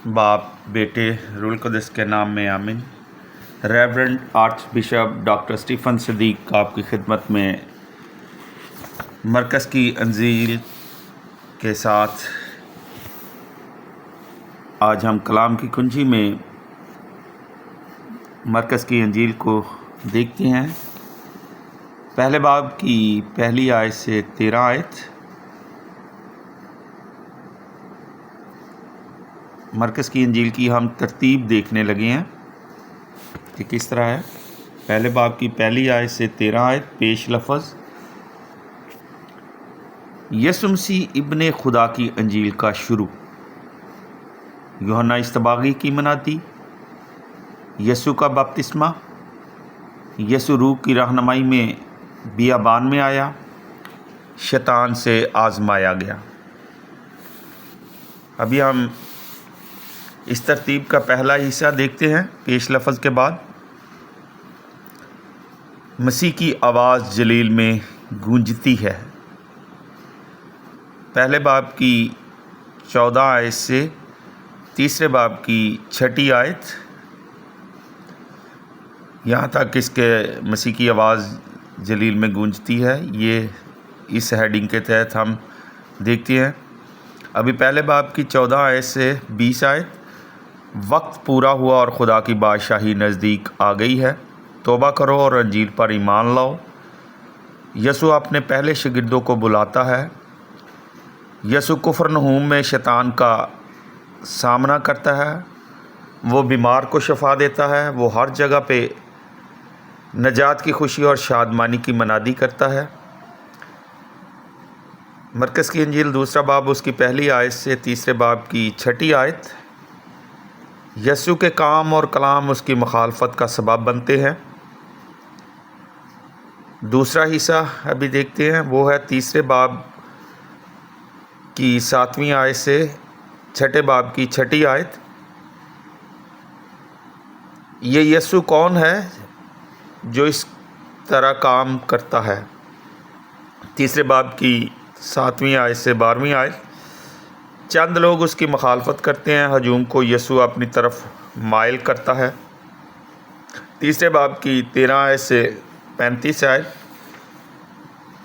बाप बेटे रूल कुदस के नाम में आमीन। Reverend archbishop doctor Stephen Sadiq आपकी खिदमत में मरकज़ की अंजील के साथ आज हम कलाम की कुंजी में मरकज़ की अंजील को देखते हैं। पहले बाब की पहली आयत से 13 आयत। मरकज़ की अंजील की हम तरतीब देखने लगे हैं कि किस तरह है। पहले बाब की पहली आयत से 13 आयत। पेश लफ्ज़ यसु मसीह इब्ने खुदा की अंजील का शुरू। यूहन्ना इस्तबागी की मनाती। यसु का बपतिस्मा। यसु रूह की रहनुमाई में बियाबान में आया, शैतान से आजमाया गया। अभी हम इस तरतीब का पहला हिस्सा देखते हैं। पेश लफ्ज़ के बाद मसीह की आवाज़ जलील में गूंजती है। पहले बाब की 14 आयत से तीसरे बाब की 6 आयत, यहाँ तक इसके मसीह की आवाज़ जलील में गूंजती है, ये इस हेडिंग के तहत हम देखते हैं। अभी पहले बाब की 14 आयत से 20 आयत। वक्त पूरा हुआ और खुदा की बादशाही नज़दीक आ गई है, तौबा करो और अंजील पर ईमान लाओ। यसु अपने पहले शागिर्दों को बुलाता है। यसु कुफरनहूम में शैतान का सामना करता है। वो बीमार को शफा देता है। वो हर जगह पे नजात की खुशी और शादमानी की मनादी करता है। मरकज़ की अंजील दूसरा बाब उसकी पहली आयत से तीसरे बाब की 6 आयत। यसु के काम और कलाम उसकी मुखालफत का सबब बनते हैं। दूसरा हिस्सा अभी देखते हैं, वो है तीसरे बाब की 7वीं आयत से 6 बाब की 6 आयत। ये यसु कौन है जो इस तरह काम करता है। तीसरे बाब की 7वीं आयत से 12वीं आयत। चंद लोग उसकी मुखालफत करते हैं। हजूम को यसु अपनी तरफ माइल करता है। तीसरे बाब की 13 आयत से 35 आयत।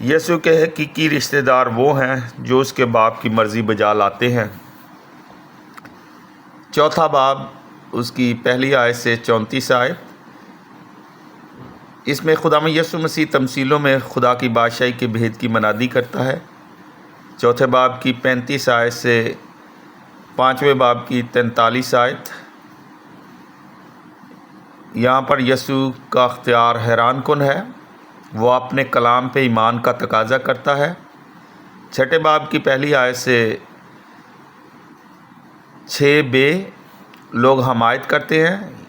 यसु के हकीकी रिश्तेदार वो हैं जो उसके बाप की मर्ज़ी बजा लाते हैं। चौथा बाब उसकी पहली आयत से 34 आयत। इसमें खुदा में यसु मसीह तमसीलों में खुदा की बादशाही के भेद की मनादी करता है। चौथे बाब की 35 आयत से 5वें बाब की 43 आयत। यहाँ पर यसु का अख्तियार हैरान कुन है। वो अपने कलाम पे ईमान का तकाजा करता है। 6 बाब की पहली आयत से 6b लोग हमायत करते हैं।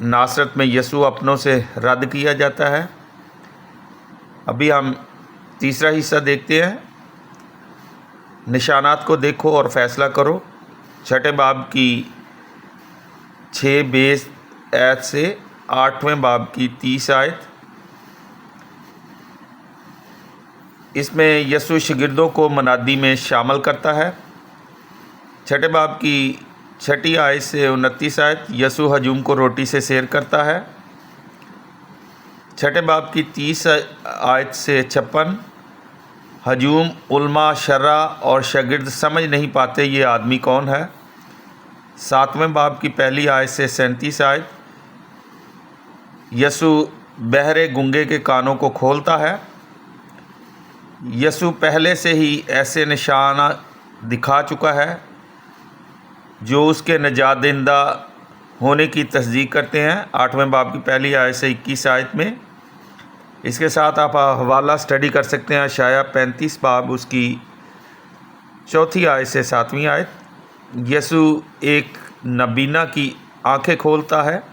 नासरत में यसु अपनों से रद्द किया जाता है। अभी हम तीसरा हिस्सा देखते हैं। निशानात को देखो और फैसला करो। 6 बाब की 6b आयत से 8वें बाब की 30 आयत। इसमें यसु शागिर्दों को मनादी में शामिल करता है। 6 बाब की 6 आयत से 29 आयत। यसु हजूम को रोटी से सैर करता है। 6 बाब की 30 आयत से 56। हजूम उलमा शर्रा और शागिर्द समझ नहीं पाते ये आदमी कौन है। 7वें बाब की पहली आयत से 37 आयत। यसु बहरे गूंगे के कानों को खोलता है। यसु पहले से ही ऐसे निशान दिखा चुका है जो उसके नजात दहिंदा होने की तस्दीक करते हैं। 8वें बाब की पहली आयत से 21 आयत में। इसके साथ आप हवाला स्टडी कर सकते हैं। शाया 35 बाब उसकी 4 आयत से 7वीं आयत। यसु एक नबीना की आंखें खोलता है।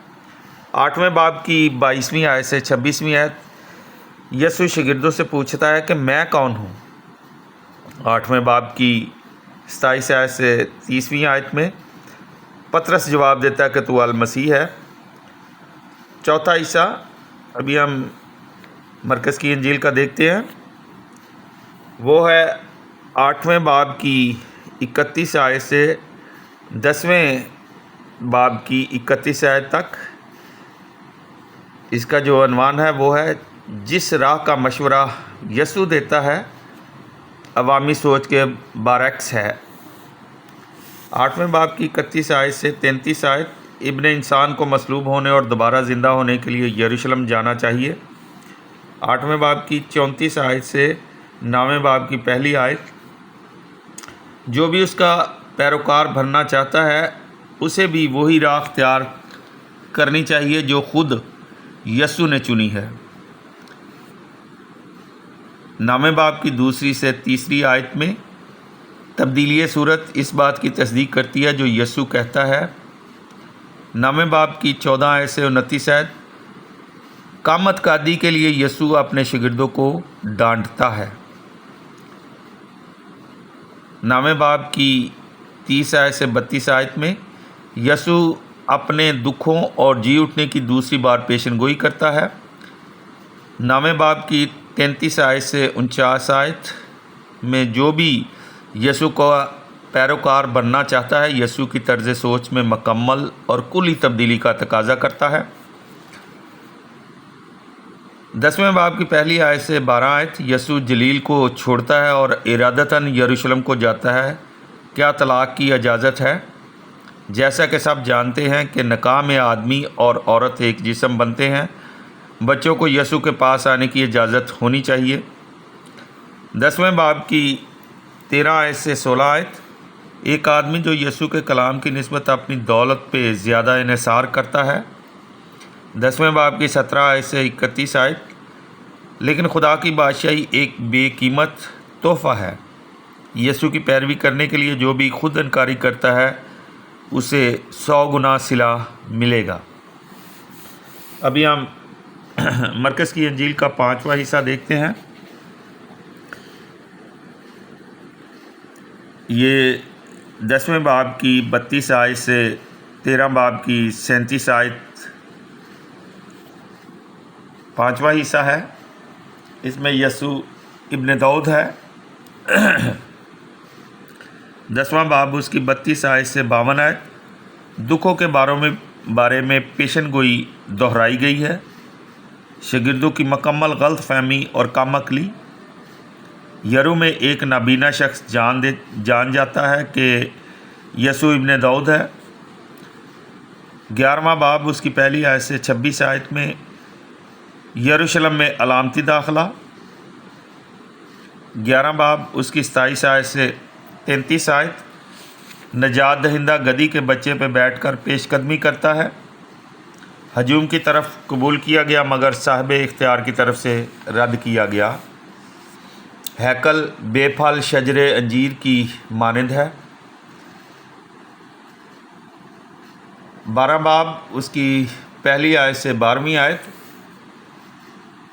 8वें बाब की 22वीं आयत से 26वीं आयत। यसु शागिर्दों से पूछता है कि मैं कौन हूँ। 8वें बाब की 27 आयत से 30वीं आयत में पतरस जवाब देता है कि तू अल मसीह है। चौथा हिस्सा अभी हम मरकज़ की अंजील का देखते हैं, वो है 8वें बाब की 31 आयत से 10वें बाब की 31 आयत तक। इसका जो अनवान है वो है जिस राह का मशवरा यसू देता है अवामी सोच के बारक्स है। 8वें बाब की 31 आयत से 33 आयत इब्ने इंसान को मसलूब होने और दोबारा ज़िंदा होने के लिए यरूशलेम जाना चाहिए। 8वें बाब की 34 आयत से 9वें बाब की पहली आयत, जो भी उसका पैरोकार बनना चाहता है उसे भी वही राह अख्तियार करनी चाहिए जो खुद यसू ने चुनी है। 9वें बाब की 2 से 3 आयत में तब्दीली सूरत इस बात की तस्दीक करती है जो यसू कहता है। 9वें बाब की 14 आयत से 29 आयत कामत कादी के लिए यसू अपने शागिर्दों को डांटता है। 9वें बाब की 30 आयत से 32 आयत में यसू अपने दुखों और जी उठने की दूसरी बार पेशनगोई करता है। 9वें बाब की 33 आयत से 49 आयत में जो भी यसू का पैरोकार बनना चाहता है यसू की तर्ज सोच में मुकम्मल और कुली तब्दीली का तकाजा करता है। 10वें बाब की पहली आयत से 12 आयत यसू जलील को छोड़ता है और इरादतन यरूशलेम को जाता है। क्या तलाक की इजाज़त है? जैसा कि सब जानते हैं कि निकाह में आदमी और औरत एक जिस्म बनते हैं। बच्चों को यसू के पास आने की इजाज़त होनी चाहिए। 10वें बाब की 13 आयत से 16 आयत एक आदमी जो यसू के कलाम की निस्बत अपनी दौलत पे ज़्यादा इन्हिसार करता है। 10वें बाब की 17 आयत से 31 आयत लेकिन खुदा की बादशाही एक बेकीमत तोहफ़ा है। यसू की पैरवी करने के लिए जो भी खुद इनकारी करता है उसे 100 गुना सिला मिलेगा। अभी हम मरकज़ की इंजील का 5वां हिस्सा देखते हैं। ये 10वें बाब की 32 आयत से 13 बाब की 37 आयत 5वां हिस्सा है। इसमें यसू इब्ने दाऊद है। 10वां बाब उसकी 32 आयत से 52 आयत दुखों के बारे में पेशन गोई दोहराई गई है। शागिर्दों की मुकम्मल गलत फहमी और कम अक्ली। यरू में एक नाबीना शख्स जान जाता है कि यसू इब्ने दाऊद है। 11वां बाब उसकी पहली आयत से 26 आयत में यरूशलेम में अलामती दाखिला। 11 बाब उसकी 27 आयत से 33 आयत नजात दहिंदा गदी के बच्चे पर बैठकर पेशकदमी करता है। हजूम की तरफ कबूल किया गया मगर साहिब इख्तियार की तरफ से रद्द किया गया। हैकल बेफल शजरे अंजीर की मानंद है। 12 बाब उसकी पहली आयत से 12वीं आयत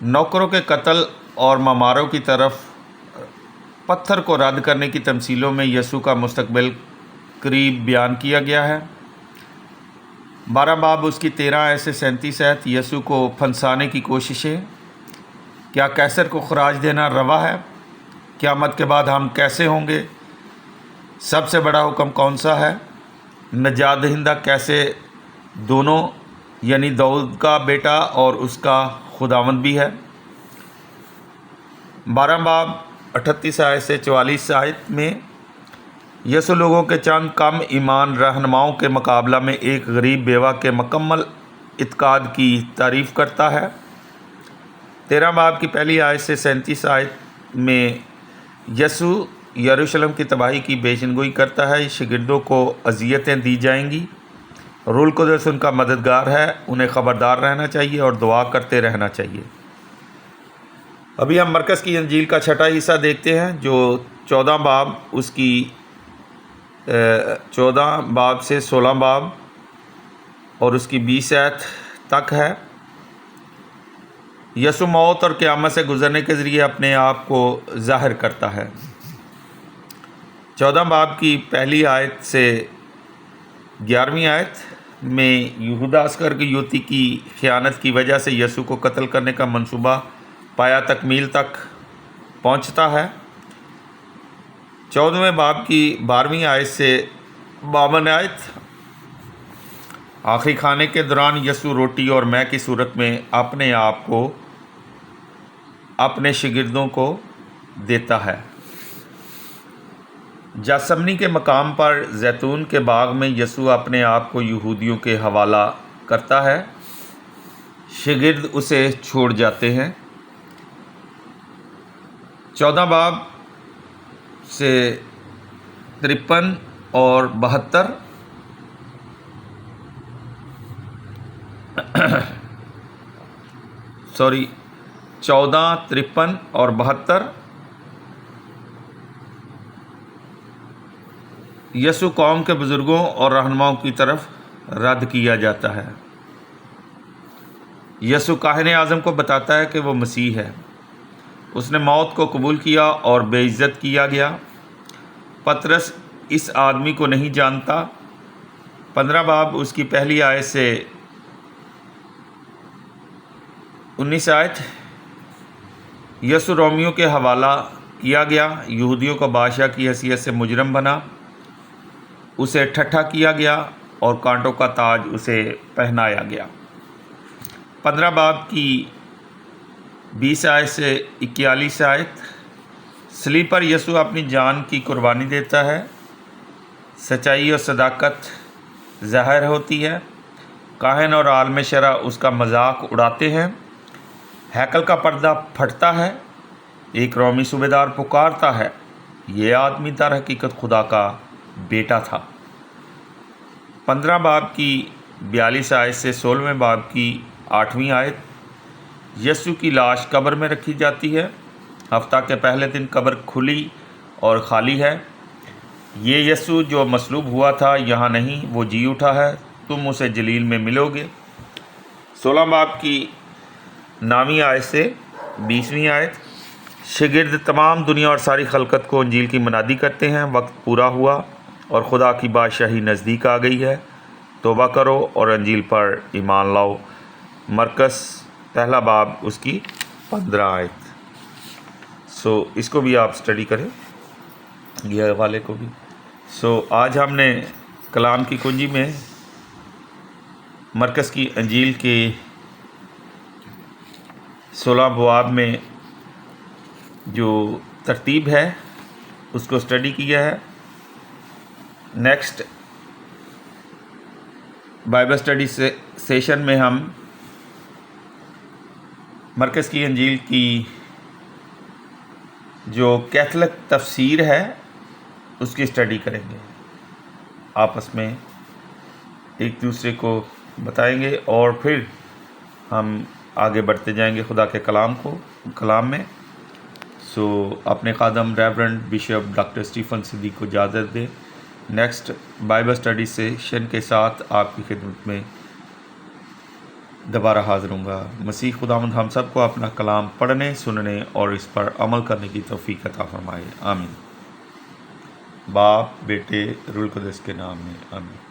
नौकरों के कत्ल और ममारों की तरफ पत्थर को रद्द करने की तमसीलों में यसू का मुस्तकबिल करीब बयान किया गया है। 12 बाब उसकी 13 आयत से 37 आयत यसू को फंसाने की कोशिशें। क्या कैसर को खराज देना रवा है? क़यामत के बाद हम कैसे होंगे? सबसे बड़ा हुक्म कौन सा है? नजात दहिंदा कैसे दोनों यानी दाऊद का बेटा और उसका खुदावंद भी है। 12 बाब 38 आयत से 44 आयत में यसू लोगों के चंद कम ईमान रहनुमाओं के मुकाबला में एक गरीब बेवा के मुकम्मल इत्काद की तारीफ़ करता है। 13 बाब की पहली आयत से 37 आयत में यसू यरूशलेम की तबाही की पेशनगोई करता है। शागिर्दों को अज़ियतें दी जाएंगी। रूल कुदस उनका मददगार है। उन्हें ख़बरदार रहना चाहिए और दुआ करते रहना चाहिए। अभी हम मरकज़ की इंजील का 6वां हिस्सा देखते हैं जो 14 बाब उसकी 14 बाब से 16 बाब और उसकी 20 आयत तक है। यसू मौत और क़यामत से गुज़रने के ज़रिए अपने आप को ज़ाहिर करता है। 14 बाब की पहली आयत से 11वीं आयत में यहूदा अस्कर की युवती की ख़यानत की वजह से यसू को कत्ल करने का मंसूबा पाया तकमील तक पहुंचता है। 14वें बाब की 12वीं आयत से 52 आयत आखिरी खाने के दौरान यसू रोटी और मैं की सूरत में अपने आप को अपने शागिर्दों को देता है। गethsemane के मकाम पर जैतून के बाग में यसू अपने आप को यहूदियों के हवाला करता है। शागिर्द उसे छोड़ जाते हैं। 14 बाब से 53 और 72 14, 53 और 72 यसू कौम के बुज़ुर्गों और रहनुमाओं की तरफ रद्द किया जाता है। यसू काहिन आज़म को बताता है कि वो मसीह है। उसने मौत को कबूल किया और बेइज्जत किया गया। पतरस इस आदमी को नहीं जानता। 15 बाब उसकी पहली आयत से 19 आयत। यसू रोमियों के हवाला किया गया। यहूदियों को बादशाह की हैसियत से मुजरम बना। उसे ठट्ठा किया गया और कांटों का ताज उसे पहनाया गया। 15 बाब की 20 आयत से 41 आयत। सलीब पर यसू अपनी जान की कुर्बानी देता है। सच्चाई और सदाकत ज़ाहिर होती है। काहिन और आलम शरा उसका मजाक उड़ाते हैं। हैकल का पर्दा फटता है। एक रोमी सूबेदार पुकारता है, ये आदमी दर हकीकत खुदा का बेटा था। 15 बाब की 42 आयत से 16वें बाब की 8वीं आयत। यसू की लाश कब्र में रखी जाती है। हफ्ता के पहले दिन कब्र खुली और खाली है। ये यसू जो मसलूब हुआ था यहाँ नहीं, वो जी उठा है। तुम उसे जलील में मिलोगे। 16 बाब की 9वीं आयत से 20वीं आयत। शागिर्द तमाम दुनिया और सारी खलकत को इंजील की मनादी करते हैं। वक्त पूरा हुआ और खुदा की बादशाही नज़दीक आ गई है। तौबा करो और इंजील पर ईमान लाओ। मरकस पहला बाब उसकी 15 आयत। इसको भी आप स्टडी करें, ये हवाले को भी। आज हमने कलाम की कुंजी में मरकस की इंजील के 16 अबवाब में जो तरतीब है उसको स्टडी किया है। नेक्स्ट बाइबल स्टडी सेशन में हम मरकस की इंजील की जो कैथलिक तफसीर है उसकी स्टडी करेंगे। आपस में एक दूसरे को बताएंगे और फिर हम आगे बढ़ते जाएंगे खुदा के कलाम में। अपने खादम reverend bishop doctor Stephen Siddique को इजाज़त दें। नेक्स्ट बाइबल स्टडी सेशन के साथ आपकी खिदमत में दोबारा हाज़िर होऊंगा। मसीह खुदावंद हम सब को अपना कलाम पढ़ने, सुनने और इस पर अमल करने की तौफीक अता फरमाए। आमीन। बाप, बेटे, रूह कुद्दूस के नाम में आमीन।